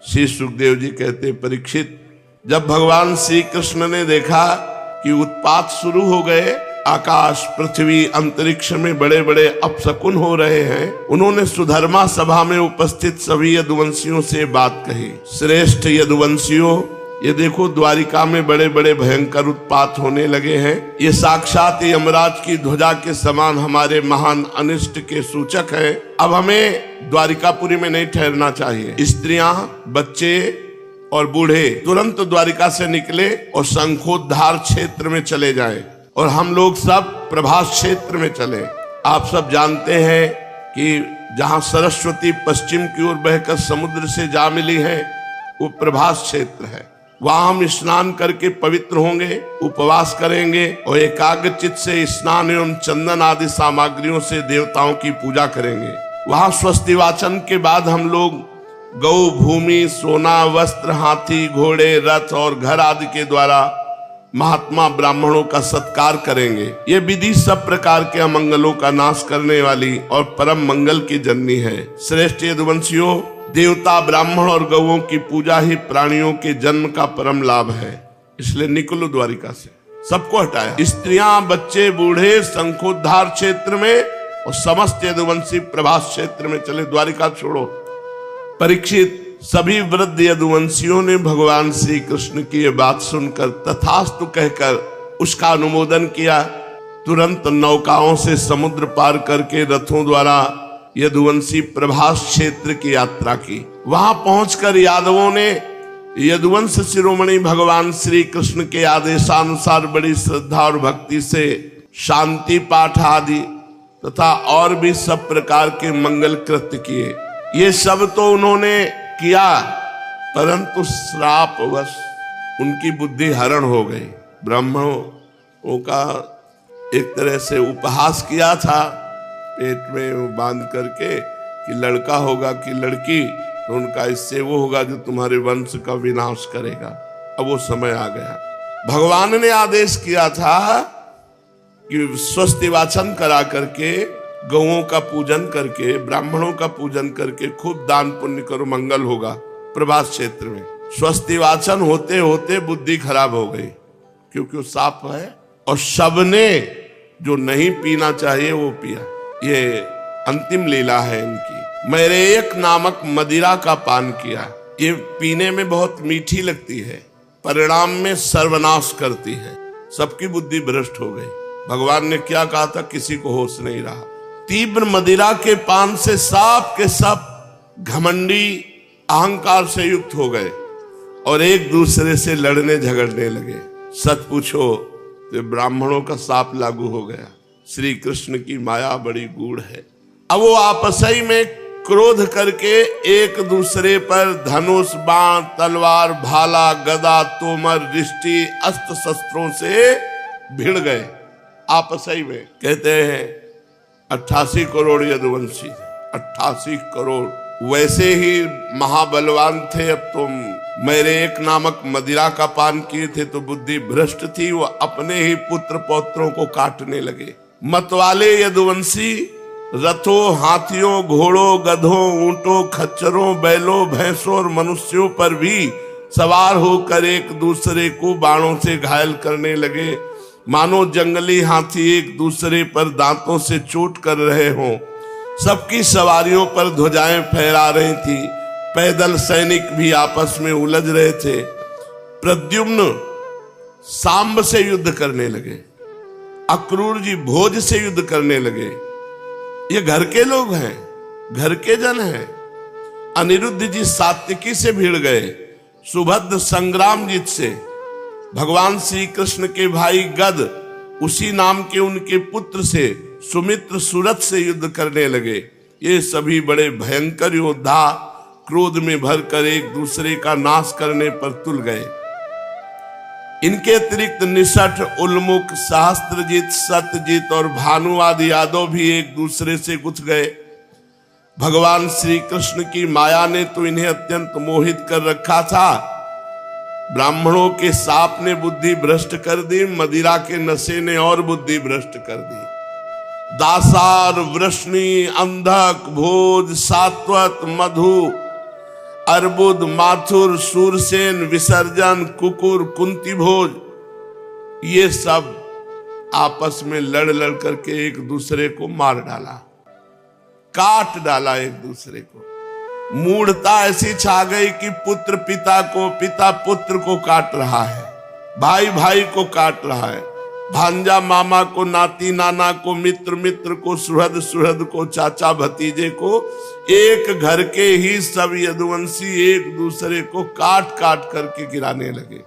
श्री सुखदेव जी कहते, परीक्षित, जब भगवान श्री कृष्ण ने देखा कि उत्पात शुरू हो गए, आकाश पृथ्वी अंतरिक्ष में बड़े बड़े अपशकुन हो रहे हैं, उन्होंने सुधर्मा सभा में उपस्थित सभी यदुवंशियों से बात कही। श्रेष्ठ यदुवंशियों, ये देखो द्वारिका में बड़े बड़े भयंकर उत्पात होने लगे हैं। ये साक्षात यमराज की ध्वजा के समान हमारे महान अनिष्ट के सूचक है। अब हमें द्वारिकापुरी में नहीं ठहरना चाहिए। स्त्रियां, बच्चे और बूढ़े तुरंत द्वारिका से निकले और शंखोद्धार क्षेत्र में चले जाएं और हम लोग सब प्रभास क्षेत्र में चले। आप सब जानते हैं कि जहां सरस्वती पश्चिम की ओर बहकर समुद्र से जा मिली है, वो प्रभास क्षेत्र है। वहां हम स्नान करके पवित्र होंगे, उपवास करेंगे और एकाग्रचित्त से स्नान एवं चंदन आदि सामग्रियों से देवताओं की पूजा करेंगे। वहां स्वस्ति वाचन के बाद हम लोग गौ, भूमि, सोना, वस्त्र, हाथी, घोड़े, रथ और घर आदि के द्वारा महात्मा ब्राह्मणों का सत्कार करेंगे। ये विधि सब प्रकार के अमंगलों का नाश करने वाली और परम मंगल की जननी है। श्रेष्ठ यदुवंशियों, देवता, ब्राह्मण और गौओं की पूजा ही प्राणियों के जन्म का परम लाभ है। इसलिए निकलो द्वारिका से। सबको हटाया, स्त्रियां, बच्चे, बूढ़े शंखोद्धार क्षेत्र में और समस्त यदुवंशी प्रभास क्षेत्र में चले। द्वारिका छोड़ो। परीक्षित, सभी वृद्ध यदुवंशियों ने भगवान श्री कृष्ण की ये बात सुनकर तथास्तु कहकर उसका अनुमोदन किया। तुरंत नौकाओं से समुद्र पार करके रथों द्वारा यदुवंशी प्रभास क्षेत्र की यात्रा की। वहां पहुंचकर यादवों ने यदुवंश शिरोमणि भगवान श्री कृष्ण के आदेशानुसार बड़ी श्रद्धा और भक्ति से शांति पाठ आदि तथा और भी सब प्रकार के मंगल कृत्य किए। ये सब तो उन्होंने किया, परंतु श्रापवश उनकी बुद्धि हरण हो गई। ब्राह्मणों का एक तरह से उपहास किया था, पेट में वो बांध करके कि लड़का होगा कि लड़की, तो उनका इससे वो होगा जो तुम्हारे वंश का विनाश करेगा। अब वो समय आ गया। भगवान ने आदेश किया था कि स्वस्ति वाचन करा करके, गौओं का पूजन करके, ब्राह्मणों का पूजन करके खूब दान पुण्य करो, मंगल होगा। प्रभास क्षेत्र में स्वस्ति वाचन होते होते बुद्धि खराब हो गई, क्योंकि वो साफ है और सबने जो नहीं पीना चाहिए वो पिया। ये अंतिम लीला है इनकी। मैरेयक नामक मदिरा का पान किया। ये पीने में बहुत मीठी लगती है, परिणाम में सर्वनाश करती है। सबकी बुद्धि भ्रष्ट हो गई। भगवान ने क्या कहा था, किसी को होश नहीं रहा। तीव्र मदिरा के पान से सब के सब घमंडी अहंकार से युक्त हो गए और एक दूसरे से लड़ने झगड़ने लगे। सच पूछो तो ब्राह्मणों का शाप लागू हो गया। श्री कृष्ण की माया बड़ी गूढ़ है। अब वो आपस ही में क्रोध करके एक दूसरे पर धनुष, बाण, तलवार, भाला, गदा, तोमर, रिष्टि, अस्त्र शस्त्रों से भिड़ गए। आपस ही में कहते हैं 88 करोड़ यदुवंशी, 88 करोड़। वैसे ही महाबलवान थे। अब तुम मैरेयक नामक मदिरा का पान किए थे तो बुद्धि भ्रष्ट थी। वो अपने ही पुत्र पौत्रों को काटने लगे। मतवाले यदुवंशी रथों, हाथियों, घोड़ों, गधों, ऊंटों, खच्चरों, बैलों, भैंसों और मनुष्यों पर भी सवार होकर एक दूसरे को बाणों से घायल करने लगे, मानो जंगली हाथी एक दूसरे पर दांतों से चोट कर रहे हों। सबकी सवारियों पर ध्वजाएं फहरा रही थी। पैदल सैनिक भी आपस में उलझ रहे थे। प्रद्युम्न सांब से युद्ध करने लगे, अक्रूर जी भोज से युद्ध करने लगे। ये घर के लोग हैं, घर के जन हैं। अनिरुद्ध जी सात्विकी से भिड़ गए, सुभद्र संग्रामजीत से, भगवान श्री कृष्ण के भाई गद उसी नाम के उनके पुत्र से सुमित्र सूरत से युद्ध करने लगे। ये सभी बड़े भयंकर योद्धा क्रोध में भरकर एक दूसरे का नाश करने पर तुल गए। इनके अतिरिक्त निषठ, उल्मुख, सहस्त्रजीत, सत्यजीत और भानु आदि यादव भी एक दूसरे से गुथ गए। भगवान श्री कृष्ण की माया ने तो इन्हें अत्यंत मोहित कर रखा था। ब्राह्मणों के साप ने बुद्धि भ्रष्ट कर दी, मदिरा के नशे ने और बुद्धि भ्रष्ट कर दी। दासार, वृष्णि, अंधक, भोज, सात्वत, मधु अर्बुद, माथुर, सूरसेन, विसर्जन, कुकुर, कुंती भोज, ये सब आपस में लड़ लड़ करके एक दूसरे को मार डाला, काट डाला एक दूसरे को। मूढ़ता ऐसी छा गई कि पुत्र पिता को, पिता पुत्र को काट रहा है, भाई भाई को काट रहा है, भांजा मामा को, नाती नाना को, मित्र मित्र को, सुहृद सुहृद को, चाचा भतीजे को, एक घर के ही सब यदुवंशी एक दूसरे को काट काट करके गिराने लगे।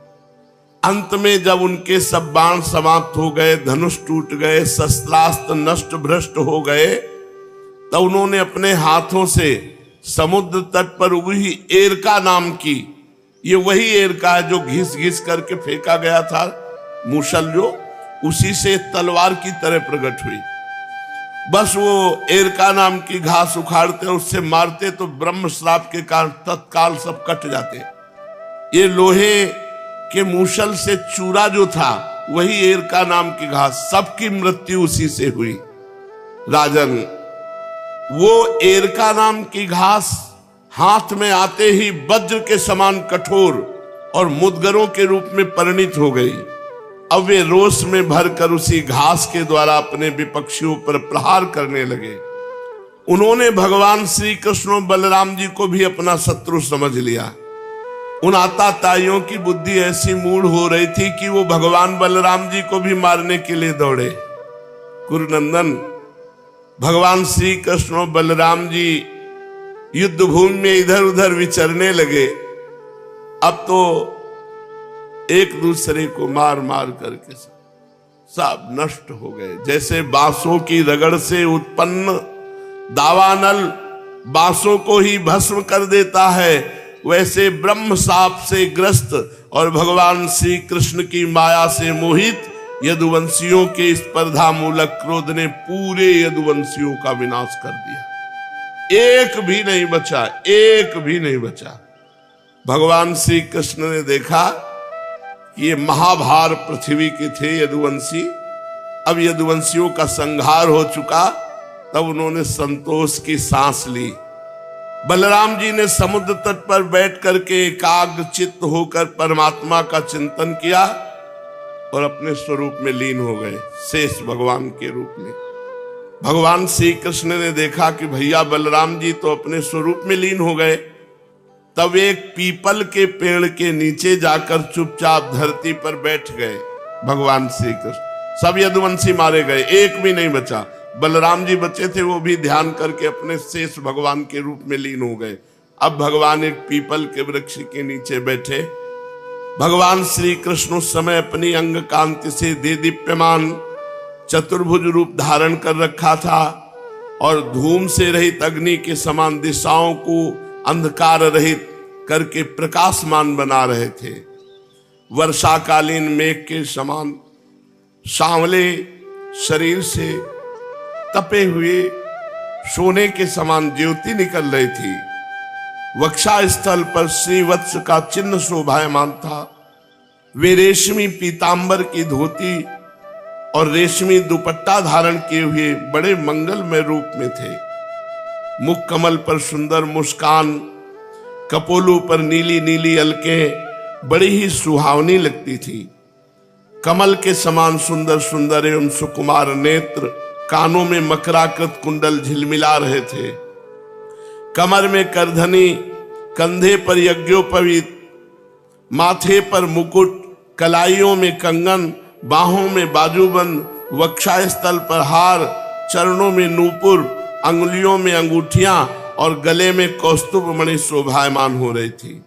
अंत में जब उनके सब बाण समाप्त हो गए, धनुष टूट गए, शस्त्रास्त्र नष्ट भ्रष्ट हो गए, तब उन्होंने अपने हाथों से समुद्र तट पर उगी एरका नाम की, ये वही एरका है जो घिस घिस करके फेंका गया था मूसल, जो उसी से तलवार की तरह प्रकट हुई। बस वो एरका नाम की घास उखाड़ते और उससे मारते तो ब्रह्म श्राप के कारण तत्काल सब कट जाते। ये लोहे के मूसल से चूरा जो था वही एरका नाम की घास, सबकी मृत्यु उसी से हुई। राजन, वो एरका नाम की घास हाथ में आते ही वज्र के समान कठोर और मुद्गरों के रूप में परिणित हो गई। अब वे रोष में भरकर उसी घास के द्वारा अपने विपक्षियों पर प्रहार करने लगे। उन्होंने भगवान श्री कृष्ण और बलराम जी को भी अपना शत्रु समझ लिया। उन आताताइयों की बुद्धि ऐसी मूढ़ हो रही थी कि वो भगवान बलराम जी को भी मारने के लिए दौड़े। कुरुनंदन, भगवान श्री कृष्ण और बलराम जी युद्ध भूमि में इधर उधर विचरने लगे। अब तो एक दूसरे को मार मार करके सब नष्ट हो गए। जैसे बांसों की रगड़ से उत्पन्न दावानल बांसों को ही भस्म कर देता है, वैसे ब्रह्म शाप से ग्रस्त और भगवान श्री कृष्ण की माया से मोहित यदुवंशियों के स्पर्धा मूलक क्रोध ने पूरे यदुवंशियों का विनाश कर दिया। एक भी नहीं बचा, एक भी नहीं बचा। भगवान श्री कृष्ण ने देखा कि ये महाभार पृथ्वी के थे यदुवंशी, अब यदुवंशियों का संहार हो चुका, तब उन्होंने संतोष की सांस ली। बलराम जी ने समुद्र तट पर बैठ करके एकाग्र चित्त होकर परमात्मा का चिंतन किया और अपने स्वरूप में लीन हो गए, शेष भगवान के रूप में। भगवान श्री कृष्ण ने देखा कि भैया बलराम जी तो अपने स्वरूप में लीन हो गए, तब एक पीपल के पेड़ के नीचे जाकर चुपचाप धरती पर बैठ गए भगवान श्री कृष्ण। सब यदुवंशी मारे गए, एक भी नहीं बचा। बलराम जी बचे थे, वो भी ध्यान करके अपने शेष भगवान के रूप में लीन हो गए। अब भगवान एक पीपल के वृक्ष के नीचे बैठे। भगवान श्री कृष्ण उस समय अपनी अंग कांति से दीप्यमान चतुर्भुज रूप धारण कर रखा था और धूम से रहित अग्नि के समान दिशाओं को अंधकार रहित करके प्रकाशमान बना रहे थे। वर्षाकालीन मेघ के समान सांवले शरीर से तपे हुए सोने के समान ज्योति निकल रही थी। वक्षा स्थल पर श्रीवत्स का चिन्ह शोभायमान था। वे रेशमी पीतांबर की धोती और रेशमी दुपट्टा धारण किए हुए बड़े मंगलमय रूप में थे। मुख कमल पर सुंदर मुस्कान, कपोलों पर नीली नीली अलकें बड़ी ही सुहावनी लगती थी। कमल के समान सुंदर सुंदर एवं सुकुमार नेत्र, कानों में मकराकृत कुंडल झिलमिला रहे थे। कमर में करधनी, कंधे पर यज्ञोपवीत, माथे पर मुकुट, कलाइयों में कंगन, बाहों में बाजूबंद, वक्षस्थल पर हार, चरणों में नूपुर, अंगुलियों में अंगूठियां और गले में कौस्तुभ मणि शोभायमान हो रही थी।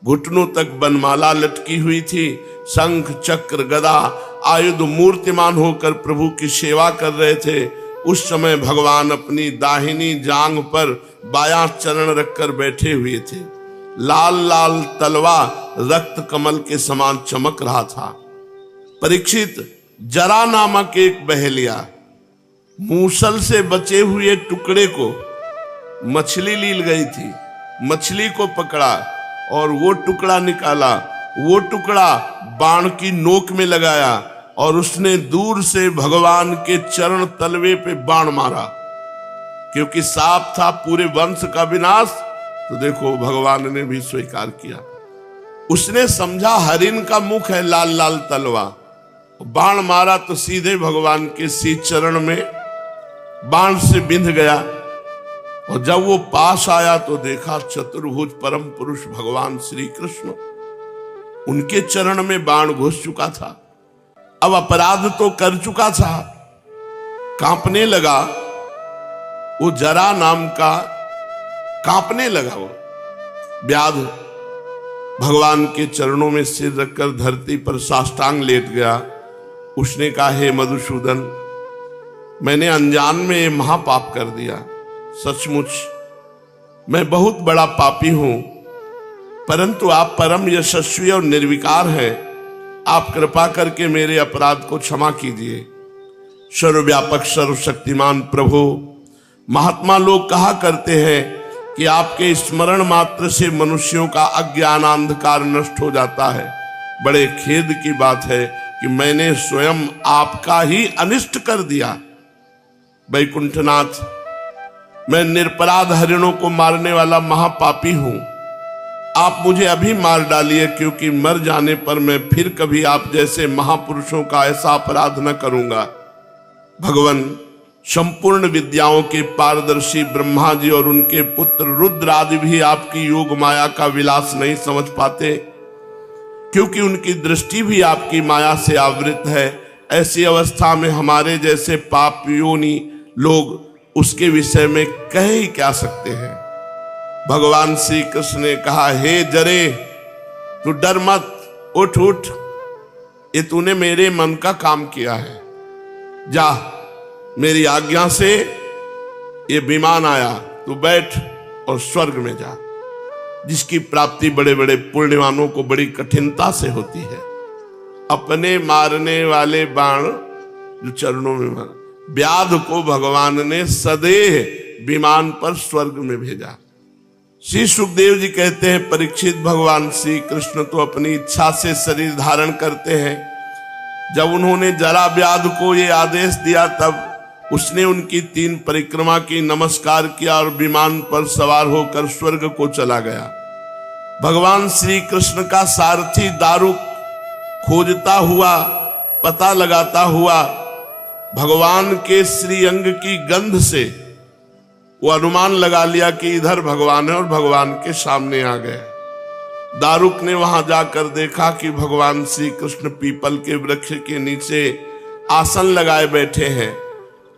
घुटनों तक बनमाला लटकी हुई थी। शंख चक्र गदा आयुध मूर्तिमान होकर प्रभु की सेवा कर रहे थे। उस समय भगवान अपनी दाहिनी जांघ पर बायां चरण रखकर बैठे हुए थे। लाल लाल तलवा रक्त कमल के समान चमक रहा था। परीक्षित, जरा नामक एक बहेलिया मूसल से बचे हुए टुकड़े को मछली लील गई थी, मछली को पकड़ा और वो टुकड़ा निकाला, वो टुकड़ा बाण की नोक में लगाया और उसने दूर से भगवान के चरण तलवे पे बाण मारा। क्योंकि साफ था पूरे वंश का विनाश तो देखो भगवान ने भी स्वीकार किया। उसने समझा हरिण का मुख है, लाल लाल तलवा, बाण मारा तो सीधे भगवान के शीश चरण में बाण से बिंध गया। और जब वो पास आया तो देखा चतुर्भुज परम पुरुष भगवान श्री कृष्ण, उनके चरण में बाण घुस चुका था। अब अपराध तो कर चुका था, कांपने लगा। वो जरा नाम का कांपने लगा। वो व्याध भगवान के चरणों में सिर रखकर धरती पर साष्टांग लेट गया। उसने कहा, हे मधुसूदन, मैंने अनजान में ये महापाप कर दिया। सचमुच मैं बहुत बड़ा पापी हूं, परंतु आप परम यशस्वी और निर्विकार हैं। आप कृपा करके मेरे अपराध को क्षमा कीजिए। सर्वव्यापक सर्वशक्तिमान प्रभु, महात्मा लोग कहा करते हैं कि आपके स्मरण मात्र से मनुष्यों का अज्ञान अंधकार नष्ट हो जाता है। बड़े खेद की बात है कि मैंने स्वयं आपका ही अनिष्ट कर दिया। वैकुंठनाथ, मैं निरपराध हरिणों को मारने वाला महापापी हूं। आप मुझे अभी मार डालिए, क्योंकि मर जाने पर मैं फिर कभी आप जैसे महापुरुषों का ऐसा अपराध न करूंगा। भगवान, संपूर्ण विद्याओं के पारदर्शी ब्रह्मा जी और उनके पुत्र रुद्र आदि भी आपकी योग माया का विलास नहीं समझ पाते, क्योंकि उनकी दृष्टि भी आपकी माया से आवृत है। ऐसी अवस्था में हमारे जैसे पापियोनी लोग उसके विषय में कह ही क्या सकते हैं। भगवान श्री कृष्ण ने कहा, हे जरे, तू डर मत, उठ उठ, ये तूने मेरे मन का काम किया है। जा, मेरी आज्ञा से ये विमान आया, तू बैठ और स्वर्ग में जा, जिसकी प्राप्ति बड़े बड़े पुण्यवानों को बड़ी कठिनता से होती है। अपने मारने वाले बाण जो चरणों में मारा, व्याध को भगवान ने सदेह विमान पर स्वर्ग में भेजा। श्री सुखदेव जी कहते हैं, परीक्षित, भगवान श्री कृष्ण तो अपनी इच्छा से शरीर धारण करते हैं। जब उन्होंने जरा व्याध को ये आदेश दिया, तब उसने उनकी 3 परिक्रमा की, नमस्कार किया और विमान पर सवार होकर स्वर्ग को चला गया। भगवान श्री कृष्ण का सारथी दारुक खोजता हुआ, पता लगाता हुआ भगवान के श्रीअंग की गंध से वो अनुमान लगा लिया कि इधर भगवान है, और भगवान के सामने आ गए। दारुक ने वहां जाकर देखा कि भगवान श्री कृष्ण पीपल के वृक्ष के नीचे आसन लगाए बैठे हैं।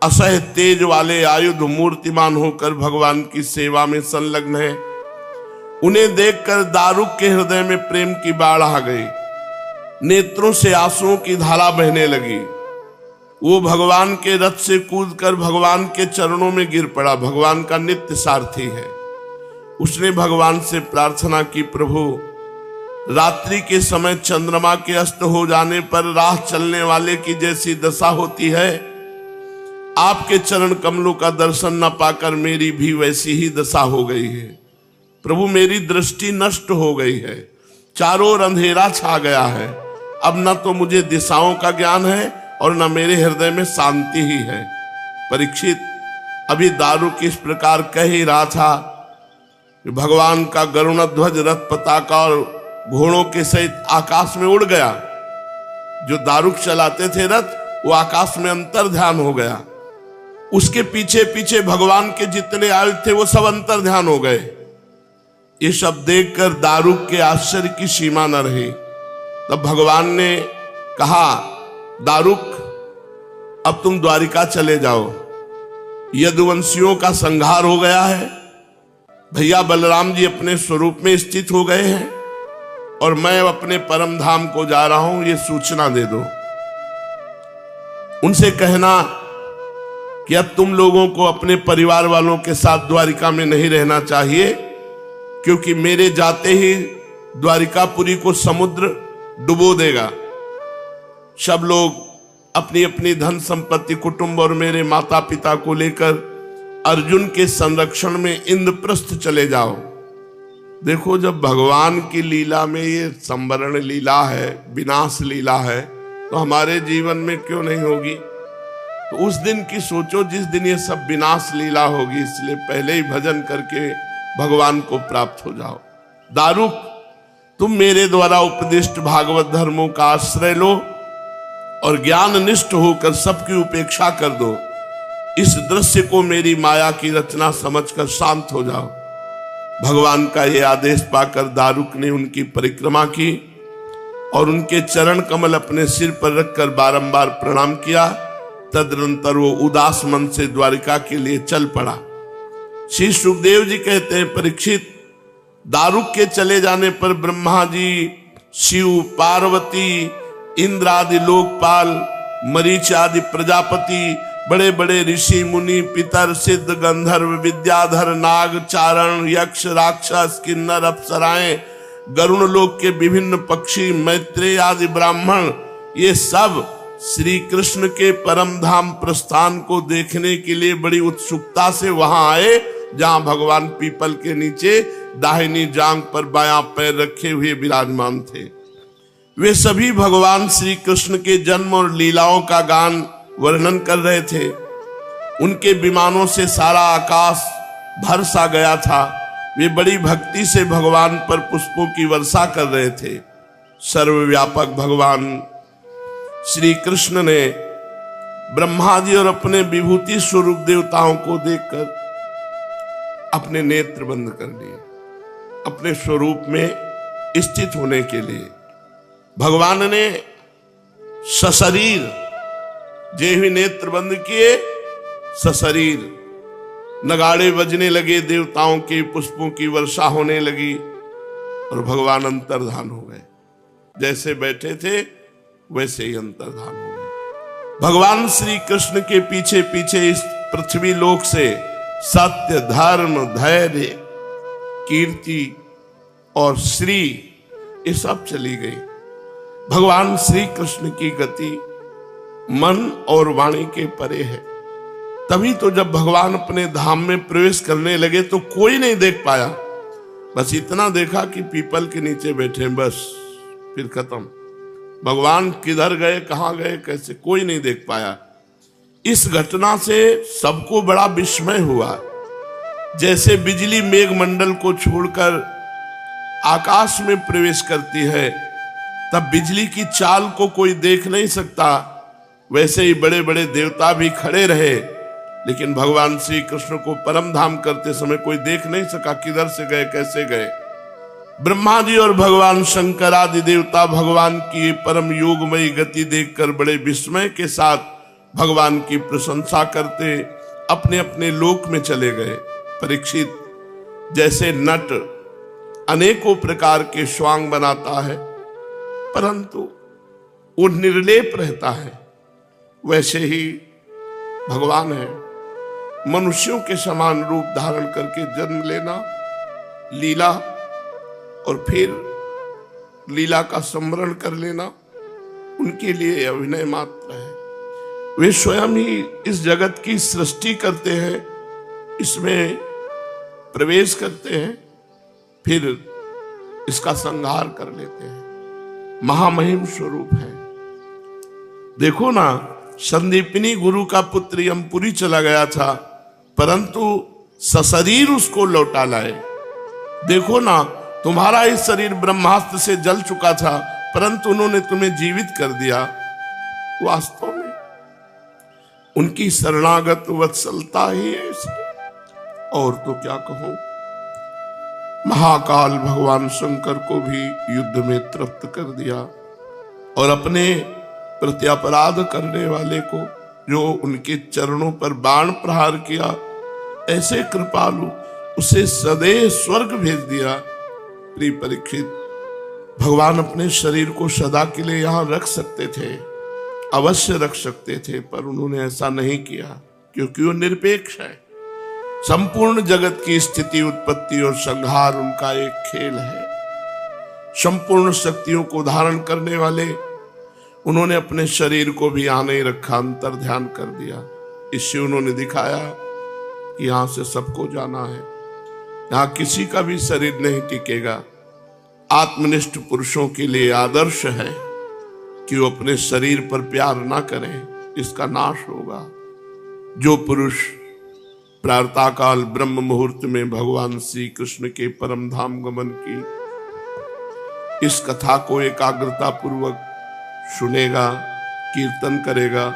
असह्य तेज वाले आयुध मूर्तिमान होकर भगवान की सेवा में संलग्न है। उन्हें देखकर दारुक के हृदय में प्रेम की बाढ़ आ गई। नेत्रों से आंसुओं की धारा बहने लगी। वो भगवान के रथ से कूदकर भगवान के चरणों में गिर पड़ा। भगवान का नित्य सारथी है। उसने भगवान से प्रार्थना की, प्रभु, रात्रि के समय चंद्रमा के अस्त हो जाने पर राह चलने वाले की जैसी दशा होती है, आपके चरण कमलों का दर्शन न पाकर मेरी भी वैसी ही दशा हो गई है। प्रभु, मेरी दृष्टि नष्ट हो गई है, चारों ओर अंधेरा छा गया है। अब न तो मुझे दिशाओं का ज्ञान है और न मेरे हृदय में शांति ही है। परीक्षित, अभी दारुक इस प्रकार कह ही रहा था कि भगवान का गरुण ध्वज रथ पताका और घोड़ों के सहित आकाश में उड़ गया। जो दारुक चलाते थे रथ, वो आकाश में अंतर ध्यान हो गया। उसके पीछे पीछे भगवान के जितने आयुध थे वो सब अंतर ध्यान हो गए। ये सब देखकर दारुक के आश्चर्य की सीमा न रही। तब भगवान ने कहा, दारुक, अब तुम द्वारिका चले जाओ। यदुवंशियों का संहार हो गया है। भैया बलराम जी अपने स्वरूप में स्थित हो गए हैं और मैं अपने परम धाम को जा रहा हूं, ये सूचना दे दो। उनसे कहना कि अब तुम लोगों को अपने परिवार वालों के साथ द्वारिका में नहीं रहना चाहिए, क्योंकि मेरे जाते ही द्वारिकापुरी को समुद्र डुबो देगा। सब लोग अपनी अपनी धन संपत्ति, कुटुंब और मेरे माता पिता को लेकर अर्जुन के संरक्षण में इंद्रप्रस्थ चले जाओ। देखो, जब भगवान की लीला में ये संवरण लीला है, विनाश लीला है, तो हमारे जीवन में क्यों नहीं होगी। तो उस दिन की सोचो जिस दिन ये सब विनाश लीला होगी। इसलिए पहले ही भजन करके भगवान को प्राप्त हो जाओ। दारुक, तुम मेरे द्वारा उपदिष्ट भागवत धर्मों का आश्रय लो और ज्ञान निष्ठ होकर सबकी उपेक्षा कर दो। इस दृश्य को मेरी माया की रचना समझकर शांत हो जाओ। भगवान का यह आदेश पाकर दारुक ने उनकी परिक्रमा की और उनके चरण कमल अपने सिर पर रखकर बारंबार प्रणाम किया। तदनंतर वो उदास मन से द्वारिका के लिए चल पड़ा। श्री सुखदेव जी कहते हैं, परीक्षित, दारुक के चले जाने पर ब्रह्मा जी, शिव, पार्वती, इंद्र आदि लोकपाल, मरीच आदि प्रजापति, बड़े बड़े ऋषि मुनि, पितर, सिद्ध, गंधर्व, विद्याधर, नाग, चारण, यक्ष, राक्षस, किन्नर, अप्सराएं, गरुण लोक के विभिन्न पक्षी, मैत्रेय आदि ब्राह्मण, ये सब श्री कृष्ण के परम धाम प्रस्थान को देखने के लिए बड़ी उत्सुकता से वहां आए, जहां भगवान पीपल के नीचे दाहिनी जांघ पर बायां पैर रखे हुए विराजमान थे। वे सभी भगवान श्री कृष्ण के जन्म और लीलाओं का गान वर्णन कर रहे थे। उनके विमानों से सारा आकाश भर सा गया था। वे बड़ी भक्ति से भगवान पर पुष्पों की वर्षा कर रहे थे। सर्वव्यापक भगवान श्री कृष्ण ने ब्रह्मा जी और अपने विभूति स्वरूप देवताओं को देखकर अपने नेत्र बंद कर लिए, अपने स्वरूप में स्थित होने के लिए। भगवान ने सशरीर जे हुए नेत्र बंद किए, सशरीर नगाड़े बजने लगे, देवताओं के पुष्पों की वर्षा होने लगी और भगवान अंतर्धान हो गए। जैसे बैठे थे वैसे ही अंतर्धान हो गए। भगवान श्री कृष्ण के पीछे पीछे इस पृथ्वी लोक से सत्य, धर्म, धैर्य, कीर्ति और श्री, ये सब चली गई। भगवान श्री कृष्ण की गति मन और वाणी के परे है। तभी तो जब भगवान अपने धाम में प्रवेश करने लगे तो कोई नहीं देख पाया। बस इतना देखा कि पीपल के नीचे बैठे, बस फिर खत्म। भगवान किधर गए, कहां गए, कैसे, कोई नहीं देख पाया। इस घटना से सबको बड़ा विस्मय हुआ। जैसे बिजली मेघमंडल को छोड़कर आकाश में प्रवेश करती है, तब बिजली की चाल को कोई देख नहीं सकता, वैसे ही बड़े बड़े देवता भी खड़े रहे, लेकिन भगवान श्री कृष्ण को परम धाम करते समय कोई देख नहीं सका किधर से गए, कैसे गए। ब्रह्मा जी और भगवान शंकर आदि देवता भगवान की परम योगमयी गति देखकर बड़े विस्मय के साथ भगवान की प्रशंसा करते अपने अपने लोक में चले गए। परीक्षित, जैसे नट अनेकों प्रकार के स्वांग बनाता है परंतु वो निर्लेप रहता है, वैसे ही भगवान है। मनुष्यों के समान रूप धारण करके जन्म लेना, लीला और फिर लीला का स्मरण कर लेना उनके लिए अभिनय मात्र है। वे स्वयं ही इस जगत की सृष्टि करते हैं, इसमें प्रवेश करते हैं, फिर इसका संहार कर लेते हैं। महामहिम स्वरूप है। देखो ना, संदीपनी गुरु का पुत्र यमपुरी चला गया था परंतु सशरीर उसको लौटा लाए। देखो ना, तुम्हारा इस शरीर ब्रह्मास्त्र से जल चुका था परंतु उन्होंने तुम्हें जीवित कर दिया। वास्तव में उनकी शरणागत वत्सलता ही है इसलिए। और तो क्या कहूं, महाकाल भगवान शंकर को भी युद्ध में तृप्त कर दिया और अपने प्रत्यपराध करने वाले को, जो उनके चरणों पर बाण प्रहार किया, ऐसे कृपालु उसे सदैव स्वर्ग भेज दिया। प्रिय परीक्षित, भगवान अपने शरीर को सदा के लिए यहां रख सकते थे, अवश्य रख सकते थे, पर उन्होंने ऐसा नहीं किया क्योंकि वो निरपेक्ष है। संपूर्ण जगत की स्थिति, उत्पत्ति और संहार उनका एक खेल है। संपूर्ण शक्तियों को धारण करने वाले उन्होंने अपने शरीर को भी यहां नहीं रखा, अंतर ध्यान कर दिया। इससे उन्होंने दिखाया कि यहां से सबको जाना है, यहां किसी का भी शरीर नहीं टिकेगा। आत्मनिष्ठ पुरुषों के लिए आदर्श है कि वो अपने शरीर पर प्यार ना करें, इसका नाश होगा। जो पुरुष प्रातःकाल ब्रह्म मुहूर्त में भगवान श्री कृष्ण के परम धाम गमन की इस कथा को एकाग्रता पूर्वक सुनेगा, कीर्तन करेगा,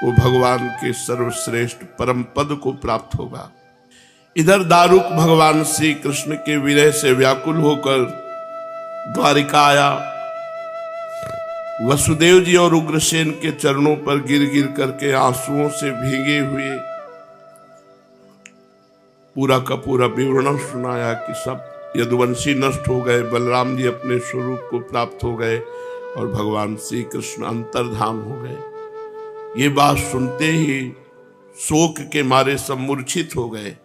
वो भगवान के सर्वश्रेष्ठ परम पद को प्राप्त होगा। इधर दारुक भगवान श्री कृष्ण के विरह से व्याकुल होकर द्वारिका आया। वसुदेव जी और उग्रसेन के चरणों पर गिर गिर करके आंसुओं से भीगे हुए पूरा का पूरा विवरण सुनाया कि सब यदुवंशी नष्ट हो गए, बलराम जी अपने स्वरूप को प्राप्त हो गए और भगवान श्री कृष्ण अंतर्धाम हो गए। ये बात सुनते ही शोक के मारे सब मूर्छित हो गए।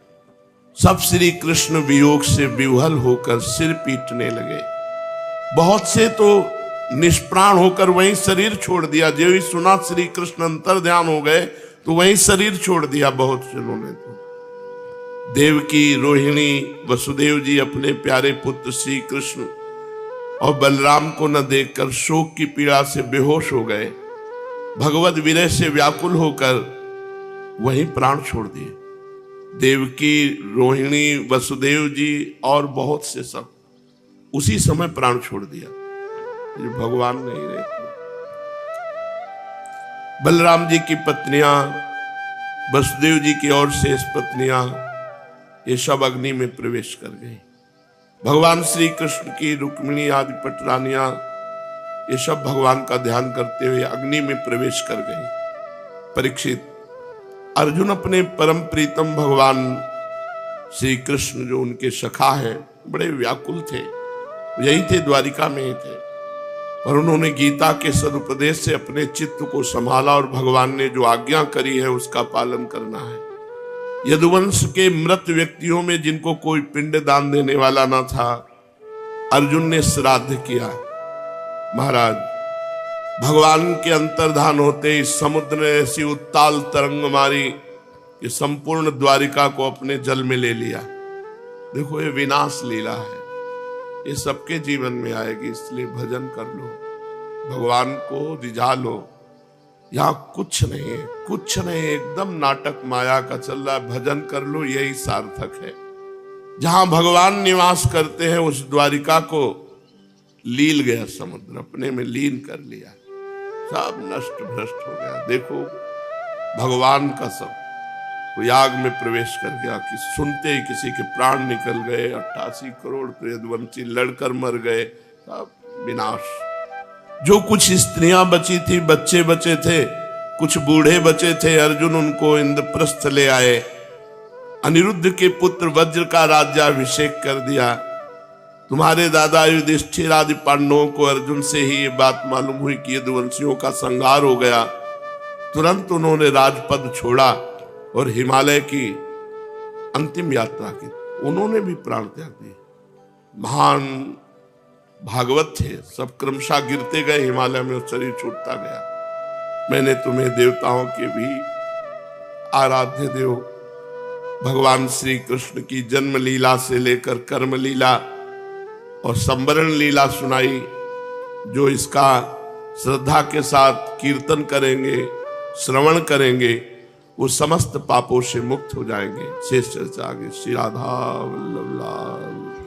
सब श्री कृष्ण वियोग से विह्वल होकर सिर पीटने लगे। बहुत से तो निष्प्राण होकर वहीं शरीर छोड़ दिया। जो ही सुना श्री कृष्ण अंतर्ध्यान हो गए तो वहीं शरीर छोड़ दिया बहुत से लोगों ने। तो देवकी, रोहिणी, वसुदेव जी अपने प्यारे पुत्र श्री कृष्ण और बलराम को न देखकर शोक की पीड़ा से बेहोश हो गए। भगवत विरह से व्याकुल होकर वहीं प्राण छोड़ दिए। देवकी, रोहिणी, वसुदेव जी और बहुत से सब उसी समय प्राण छोड़ दिया। ये भगवान नहीं रहे। बलराम जी की पत्नियां, वसुदेव जी की और शेष पत्नियां, ये सब अग्नि में प्रवेश कर गई। भगवान श्री कृष्ण की रुक्मिणी आदि पटरानियां, ये सब भगवान का ध्यान करते हुए अग्नि में प्रवेश कर गई। परीक्षित, अर्जुन अपने परम प्रीतम भगवान श्री कृष्ण जो उनके सखा हैं बड़े व्याकुल थे। यही थे, द्वारिका में ही थे, और उन्होंने गीता के सदुपदेश से अपने चित्त को संभाला और भगवान ने जो आज्ञा करी है उसका पालन करना है। यदुवंश के मृत व्यक्तियों में जिनको कोई पिंड दान देने वाला न था, अर्जुन ने श्राद्ध किया। महाराज, भगवान के अंतर्धान होते ही समुद्र ने ऐसी उत्ताल तरंग मारी कि संपूर्ण द्वारिका को अपने जल में ले लिया। देखो, ये विनाश लीला है, ये सबके जीवन में आएगी। इसलिए भजन कर लो, भगवान को रिझा लो। यहाँ कुछ नहीं है, कुछ नहीं, एकदम नाटक माया का चल रहा है। भजन कर लो, यही सार्थक है। जहां भगवान निवास करते हैं उस द्वारिका को लील गया, समुद्र अपने में लीन कर लिया, सब नष्ट भ्रष्ट हो गया। देखो, भगवान का सब कोई आग में प्रवेश कर गया कि सुनते ही किसी के प्राण निकल गए। 88 करोड़ प्रेतवंशी लड़कर मर गए, सब विनाश। जो कुछ स्त्रियां बची थी, बच्चे बचे थे, कुछ बूढ़े बचे थे, अर्जुन उनको इंद्रप्रस्थ ले आए। अनिरुद्ध के पुत्र वज्र का राज्याभिषेक कर दिया। तुम्हारे दादा युधिष्ठिर आदि पांडवों को अर्जुन से ही ये बात मालूम हुई कि यदुवंशियों का संहार हो गया। तुरंत उन्होंने राजपद छोड़ा और हिमालय की अंतिम यात्रा की। उन्होंने भी प्राण त्याग दिए। महान भागवत थे, सब क्रमशः गिरते गए हिमालय में, शरीर छूटता गया। मैंने तुम्हें देवताओं के भी आराध्य देव भगवान श्री कृष्ण की जन्म लीला से लेकर कर्म लीला और संवरण लीला सुनाई। जो इसका श्रद्धा के साथ कीर्तन करेंगे, श्रवण करेंगे, वो समस्त पापों से मुक्त हो जाएंगे। शेष चर्चा आगे। श्री राधा वल्लभ लाल।